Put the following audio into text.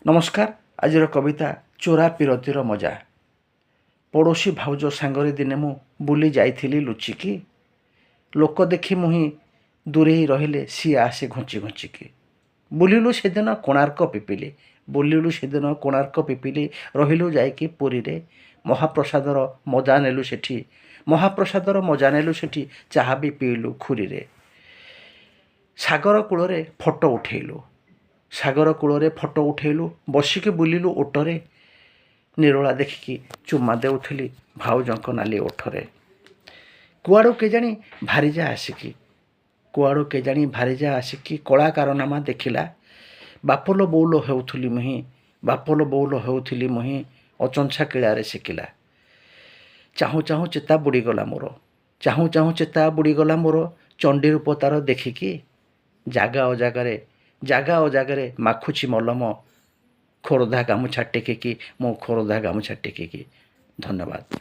नमस्कार। आज कविता चोरा पिरतीर मजा। पड़ोशी भाउज सांगरे दिने मु बुली जाइथिली लुचिकी, लोक देखी मुही दूरे रहिले सी आसे घुंची घुंचिकी। बुलिलु सेदिन कोणार्क पिपिली, बुलिलु सेदिन कोणार्क पिपिली, रहिलु जाइकी पुरी रे। महाप्रसादर मजा नेलु सेठी, महाप्रसादर मजा नेलु सेठी, चाहा भी पीलु खुरी रे। सागर कूल फोटो उठेलु, सागर कूल फोटो उठेलु, बसिकी बुलिलु ओटरे। निरोला देखिकी चुमा देउथिली भाउजंक नाली ओठरे। कुआड़ू केजाणी भारीजा आसिकी, कुआड़ू केजाणी भारीजा आसिकी कला कारनामा देखिला। बापलो बौलो हेउथुली मुही, बापलो बौलो हेउथुली मुही, अचंछा किलारे शिकिला। चाहू चाहू चेता बुड़ीगला मोर, चाहू चाहू चेता बुड़ीगला मोर, चंडी रूप तार देखिकी। जागा अजागारे माखुची मलम, खोरधा गामुछा टेकिकी, मो खोरधा गामुछा टेकिकी। धन्यवाद।